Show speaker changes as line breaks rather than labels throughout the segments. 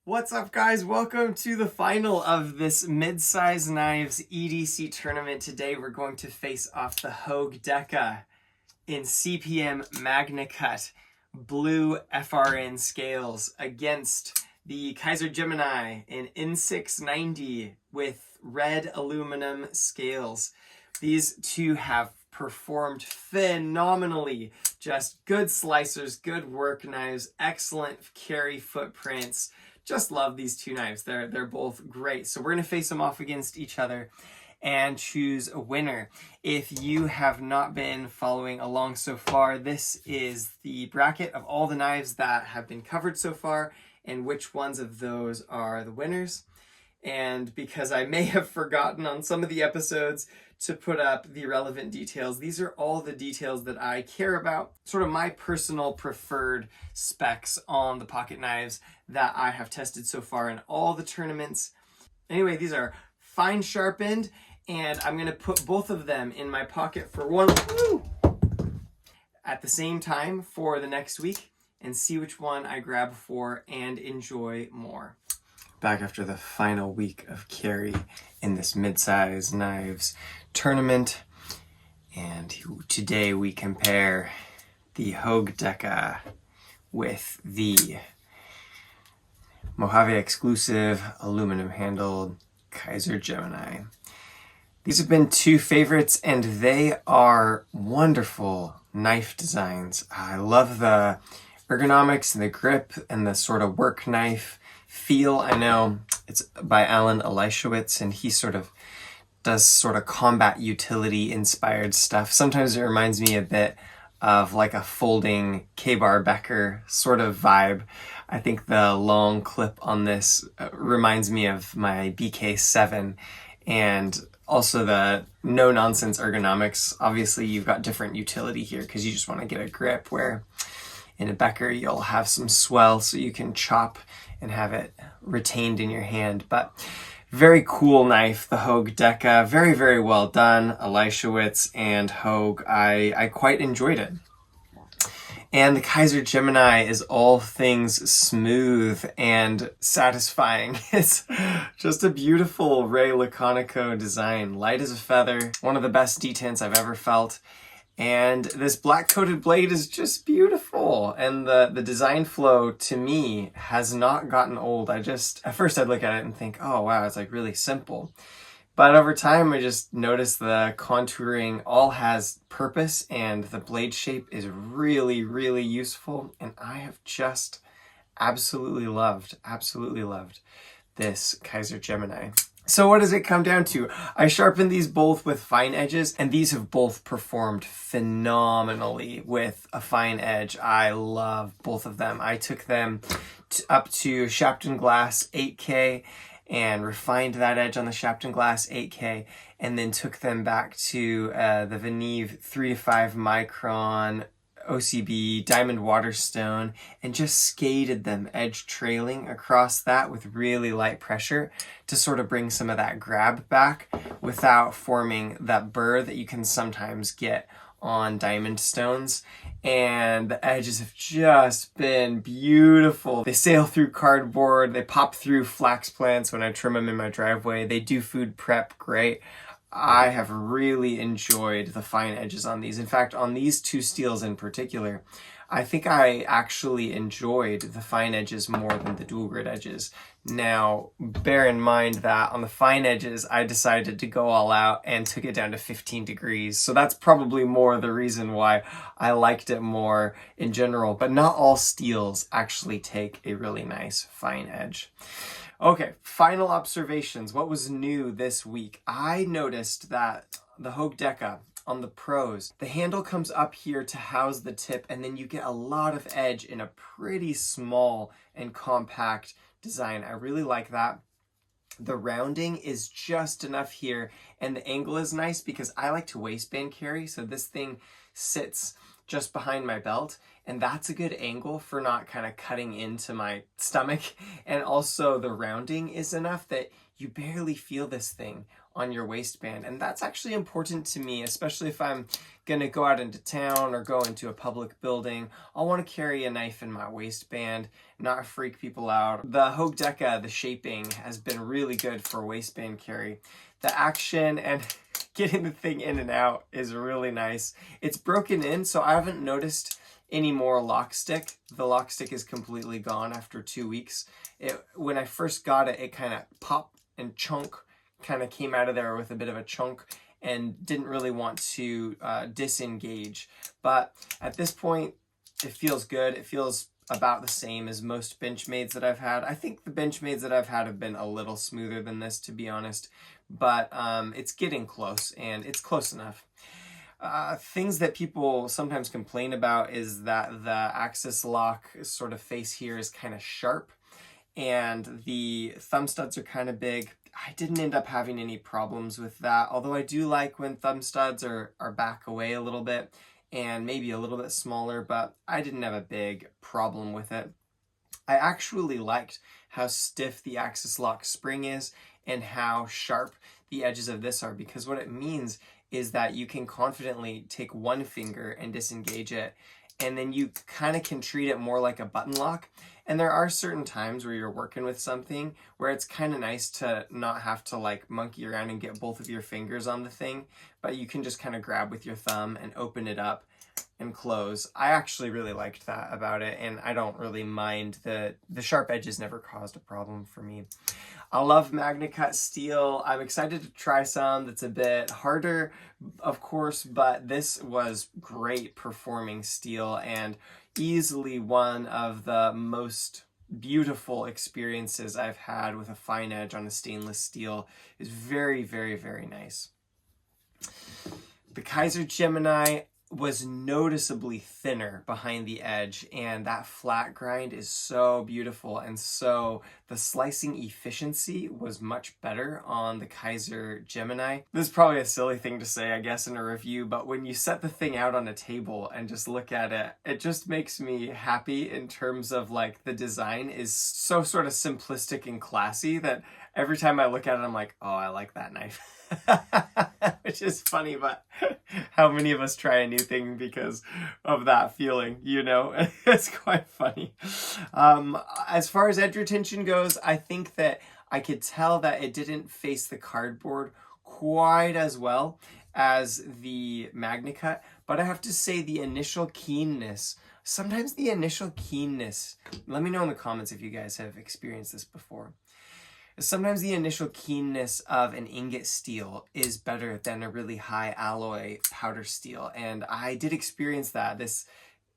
What's up, guys? Welcome to the final of this mid-size knives EDC tournament. Today we're going to face off the Hogue Deka in CPM MagnaCut blue FRN scales against the Kizer Gemini in N690 with red aluminum scales. These two have performed phenomenally. Just good slicers, good work knives, excellent carry footprints. Just love these two knives. They're both great. So we're going to face them off against each other and choose a winner. If you have not been following along so far, this is the bracket of all the knives that have been covered so far and which ones of those are the winners. And because I may have forgotten on some of the episodes to put up the relevant details, these are all the details that I care about, sort of my personal preferred specs on the pocket knives that I have tested so far in all the tournaments. Anyway, these are fine sharpened, and I'm going to put both of them in my pocket for one at the same time for the next week and see which one I grab for and enjoy more. Back after the final week of carry in this mid-size knives tournament, and today we compare the Hogue Deka with the Mojave exclusive aluminum handled Kizer Gemini. These have been two favorites and they are wonderful knife designs. I love the ergonomics and the grip and the sort of work knife feel. I know it's by Alan Elishewitz and he sort of does sort of combat utility inspired stuff. Sometimes it reminds me a bit of like a folding K-bar Becker sort of vibe. I think the long clip on this reminds me of my BK7 and also the no nonsense ergonomics. Obviously you've got different utility here because you just want to get a grip, where in a Becker you'll have some swell so you can chop and have it retained in your hand. But very cool knife, the Hogue Deka. Very, very well done, Elishewitz and Hogue. I quite enjoyed it. And the Kizer Gemini is all things smooth and satisfying. It's just a beautiful Ray Laconico design. Light as a feather. One of the best detents I've ever felt. And this black coated blade is just beautiful. And the design flow to me has not gotten old. At first I'd look at it and think, oh wow, it's like really simple. But over time I just noticed the contouring all has purpose and the blade shape is really, really useful. And I have just absolutely loved this Kizer Gemini. So what does it come down to? I sharpened these both with fine edges, and these have both performed phenomenally with a fine edge. I love both of them. I took them up to Shapton Glass 8K and refined that edge on the Shapton Glass 8K, and then took them back to the Veneve 3 to 5 micron OCB Diamond Waterstone and just skated them edge trailing across that with really light pressure to sort of bring some of that grab back without forming that burr that you can sometimes get on diamond stones. And the edges have just been beautiful. They sail through cardboard, they pop through flax plants when I trim them in my driveway. They do food prep great. I have really enjoyed the fine edges on these. In fact, on these two steels in particular, I think I actually enjoyed the fine edges more than the dual grit edges. Now, bear in mind that on the fine edges, I decided to go all out and took it down to 15 degrees. So that's probably more the reason why I liked it more in general. But not all steels actually take a really nice fine edge. Okay, final observations. What was new this week? I noticed that the Hogue Deka on the pros, the handle comes up here to house the tip, and then you get a lot of edge in a pretty small and compact design. I really like that. The rounding is just enough here, and the angle is nice because I like to waistband carry, so this thing sits just behind my belt, and that's a good angle for not kind of cutting into my stomach. And also the rounding is enough that you barely feel this thing on your waistband. And that's actually important to me, especially if I'm gonna go out into town or go into a public building. I'll want to carry a knife in my waistband, not freak people out. The Hogue Deka, the shaping, has been really good for waistband carry. The action and getting the thing in and out is really nice. It's broken in, so I haven't noticed any more lock stick. The lock stick is completely gone after 2 weeks. When I first got it, it kind of popped and chunk, kind of came out of there with a bit of a chunk and didn't really want to disengage. But at this point, it feels good. It feels about the same as most Benchmades that I've had. I think the Benchmades that I've had have been a little smoother than this, to be honest, but it's getting close, and it's close enough. Things that people sometimes complain about is that the axis lock sort of face here is kind of sharp, and the thumb studs are kind of big. I didn't end up having any problems with that, although I do like when thumb studs are back away a little bit and maybe a little bit smaller, but I didn't have a big problem with it. I actually liked how stiff the axis lock spring is and how sharp the edges of this are, because what it means is that you can confidently take one finger and disengage it, and then you kind of can treat it more like a button lock. And there are certain times where you're working with something where it's kind of nice to not have to like monkey around and get both of your fingers on the thing, but you can just kind of grab with your thumb and open it up and close. I actually really liked that about it, and I don't really mind the sharp edges never caused a problem for me. I love MagnaCut steel. I'm excited to try some that's a bit harder, of course, but this was great performing steel and easily one of the most beautiful experiences I've had with a fine edge on a stainless steel. Is very, very, very nice. The Kizer Gemini was noticeably thinner behind the edge, and that flat grind is so beautiful, and so the slicing efficiency was much better on the Kizer Gemini. This is probably a silly thing to say, I guess, in a review, but when you set the thing out on a table and just look at it, it just makes me happy in terms of like the design is so sort of simplistic and classy that every time I look at it, I'm like, oh, I like that knife. Which is funny, but how many of us try a new thing because of that feeling, you know? It's quite funny. As far as edge retention goes, I think that I could tell that it didn't face the cardboard quite as well as the MagnaCut, but I have to say the initial keenness, sometimes the initial keenness, let me know in the comments if you guys have experienced this before. Sometimes the initial keenness of an ingot steel is better than a really high alloy powder steel, and I did experience that. This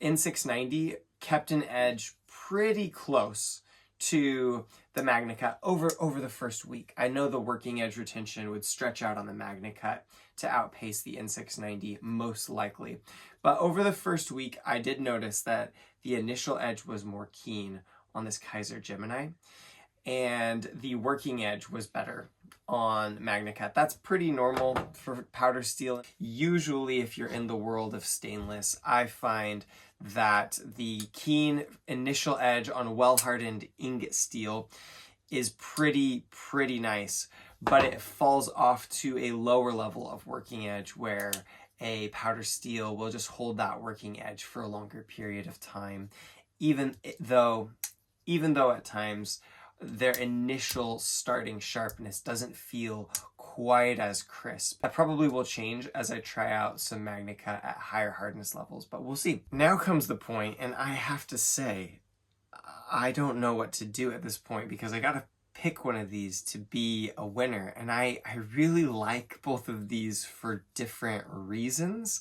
N690 kept an edge pretty close to the MagnaCut over the first week. I know the working edge retention would stretch out on the MagnaCut to outpace the N690 most likely, but over the first week I did notice that the initial edge was more keen on this Kizer Gemini, and the working edge was better on MagnaCut. That's pretty normal for powder steel. Usually if you're in the world of stainless, I find that the keen initial edge on well-hardened ingot steel is pretty nice, but it falls off to a lower level of working edge where a powder steel will just hold that working edge for a longer period of time, even though at times their initial starting sharpness doesn't feel quite as crisp. That probably will change as I try out some MagnaCut at higher hardness levels, but we'll see. Now comes the point, and I have to say, I don't know what to do at this point because I gotta pick one of these to be a winner, and I really like both of these for different reasons,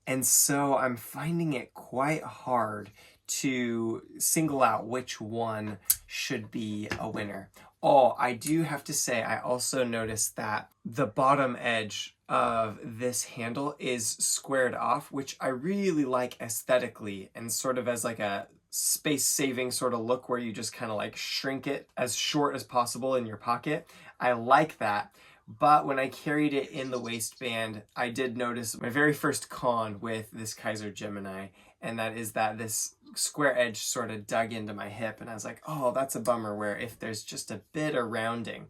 and so I'm finding it quite hard to single out which one should be a winner. Oh, I do have to say, I also noticed that the bottom edge of this handle is squared off, which I really like aesthetically and sort of as like a space-saving sort of look where you just kind of like shrink it as short as possible in your pocket. I like that. But when I carried it in the waistband, I did notice my very first con with this Kizer Gemini, and that is that this square edge sort of dug into my hip, and I was like, oh, that's a bummer, where if there's just a bit of rounding,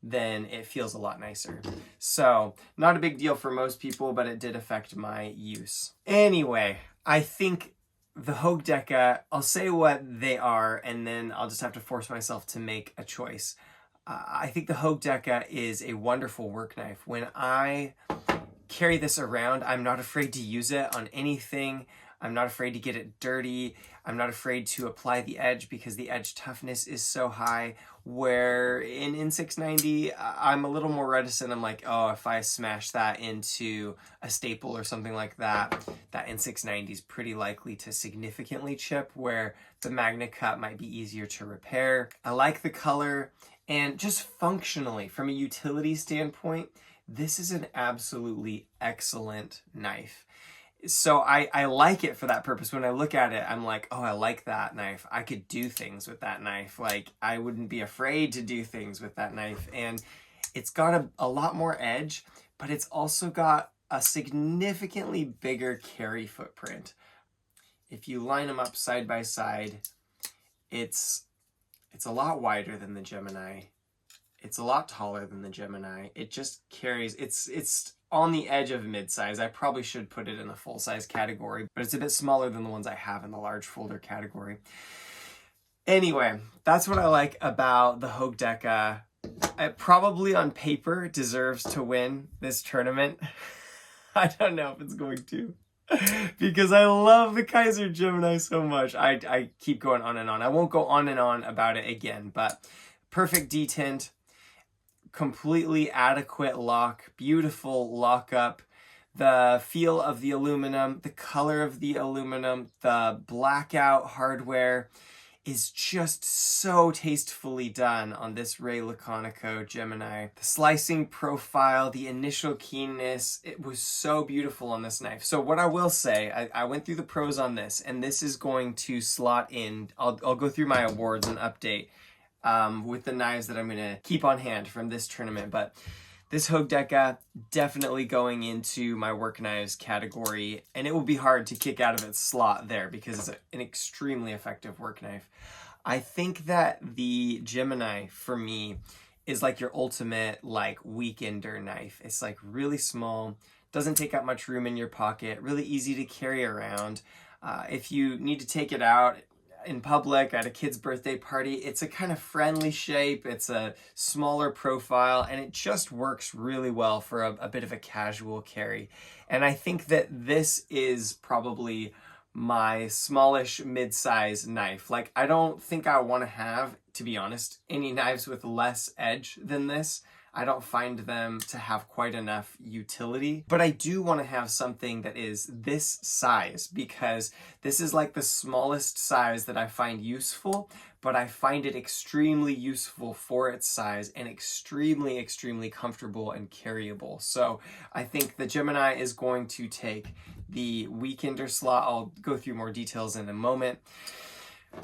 then it feels a lot nicer. So not a big deal for most people, but it did affect my use. Anyway, I think the Hogue Deka, I'll say what they are, and then I'll just have to force myself to make a choice. I think the Hogue Deka is a wonderful work knife. When I carry this around, I'm not afraid to use it on anything. I'm not afraid to get it dirty. I'm not afraid to apply the edge because the edge toughness is so high. Where in N690, I'm a little more reticent. I'm like, oh, if I smash that into a staple or something like that, that N690 is pretty likely to significantly chip, where the MagnaCut might be easier to repair. I like the color, and just functionally, from a utility standpoint, this is an absolutely excellent knife. So I like it for that purpose. When I look at it, I'm like, oh, I like that knife. I could do things with that knife. Like, I wouldn't be afraid to do things with that knife. And it's got a lot more edge, but it's also got a significantly bigger carry footprint. If you line them up side by side, it's a lot wider than the Gemini. It's a lot taller than the Gemini. It just carries, it's on the edge of mid-size. I probably should put it in the full-size category, but it's a bit smaller than the ones I have in the large folder category. Anyway, that's what I like about the Hogue Deka. It probably on paper deserves to win this tournament. I don't know if it's going to, because I love the Kizer Gemini so much. I keep going on and on. I won't go on and on about it again, but perfect detent, completely adequate lock, beautiful lockup, the feel of the aluminum, the color of the aluminum, the blackout hardware is just so tastefully done on this Ray Laconico Gemini. The slicing profile, the initial keenness, it was so beautiful on this knife. So what I will say, I went through the pros on this, and this is going to slot in. I'll go through my awards and update with the knives that I'm going to keep on hand from this tournament. But this Hogue Deka definitely going into my work knives category, and it will be hard to kick out of its slot there because it's an extremely effective work knife. I think that the Gemini, for me, is like your ultimate like weekender knife. It's like really small, doesn't take up much room in your pocket, really easy to carry around. If you need to take it out in public at a kid's birthday party, it's a kind of friendly shape, it's a smaller profile, and it just works really well for a bit of a casual carry. And I think that this is probably my smallish mid-size knife. Like, I don't think I want to have, to be honest, any knives with less edge than this. I don't find them to have quite enough utility, but I do want to have something that is this size, because this is like the smallest size that I find useful, but I find it extremely useful for its size and extremely, extremely comfortable and carryable. So I think the Gemini is going to take the weekender slot. I'll go through more details in a moment.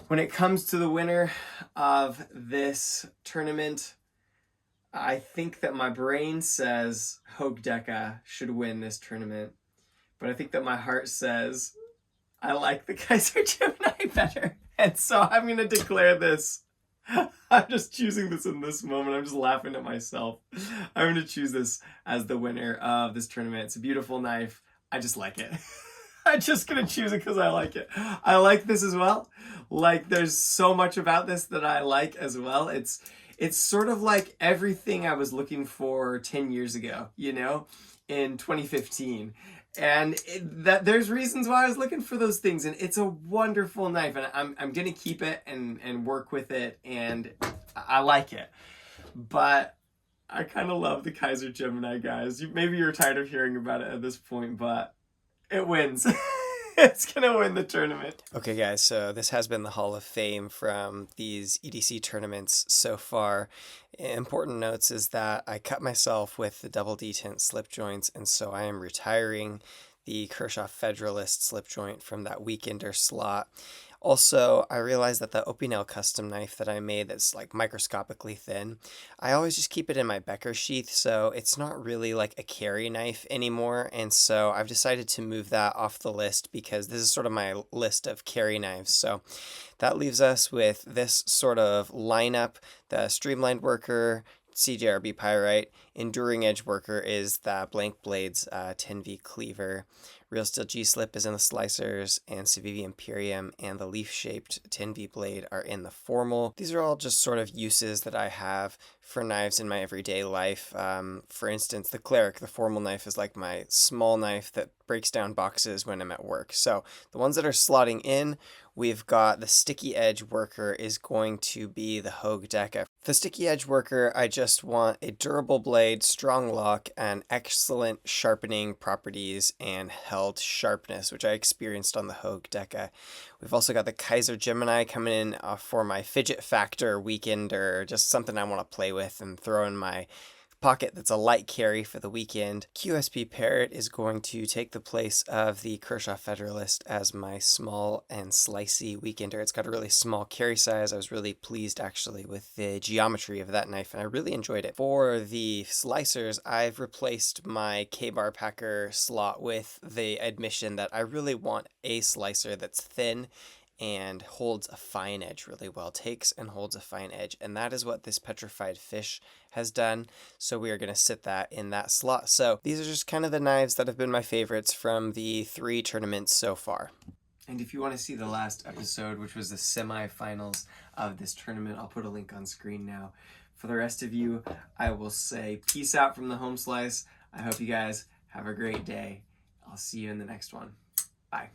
When it comes to the winner of this tournament, I think that my brain says Hogue Deka should win this tournament, but I think that my heart says I like the Kizer Gemini better. And so I'm going to declare this. I'm just choosing this in this moment. I'm just laughing at myself. I'm going to choose this as the winner of this tournament. It's a beautiful knife. I just like it. I'm just going to choose it because I like it. I like this as well. Like, there's so much about this that I like as well. It's sort of like everything I was looking for 10 years ago, you know, in 2015. And that there's reasons why I was looking for those things. And it's a wonderful knife. And I'm going to keep it and work with it. And I like it. But I kind of love the Kizer Gemini, guys. Maybe you're tired of hearing about it at this point, but it wins. It's going to win the tournament. Okay, guys, so this has been the Hall of Fame from these EDC tournaments so far. Important notes is that I cut myself with the double detent slip joints, and so I am retiring the Kershaw Federalist slip joint from that weekender slot. Also, I realized that the Opinel custom knife that I made that's like microscopically thin, I always just keep it in my Becker sheath, so it's not really like a carry knife anymore, and so I've decided to move that off the list because this is sort of my list of carry knives. So that leaves us with this sort of lineup. The Streamlined Worker, CJRB Pyrite, Enduring Edge Worker is the Blank Blades 10V Cleaver, Real Steel G-Slip is in the Slicers, and Civivi Imperium and the Leaf-shaped 10V blade are in the Formal. These are all just sort of uses that I have for knives in my everyday life. For instance, the Cleric, the Formal knife, is like my small knife that breaks down boxes when I'm at work. So the ones that are slotting in, we've got the Sticky Edge Worker is going to be the Hogue Deka. The Sticky Edge Worker, I just want a durable blade, strong lock, and excellent sharpening properties and held sharpness, which I experienced on the Hogue Deka. We've also got the Kizer Gemini coming in for my fidget factor weekend, or just something I want to play with and throw in my pocket that's a light carry for the weekend. QSP Parrot is going to take the place of the Kershaw Federalist as my small and slicey weekender. It's got a really small carry size. I was really pleased actually with the geometry of that knife, and I really enjoyed it. For the slicers, I've replaced my K-bar packer slot with the admission that I really want a slicer that's thin and holds a fine edge really well, takes and holds a fine edge, and that is what this petrified fish has done. So we are going to sit that in that slot. So these are just kind of the knives that have been my favorites from the 3 tournaments so far. And if you want to see the last episode, which was the semifinals of this tournament, I'll put a link on screen now. For the rest of you, I will say peace out from the home slice. I hope you guys have a great day. I'll see you in the next one. Bye.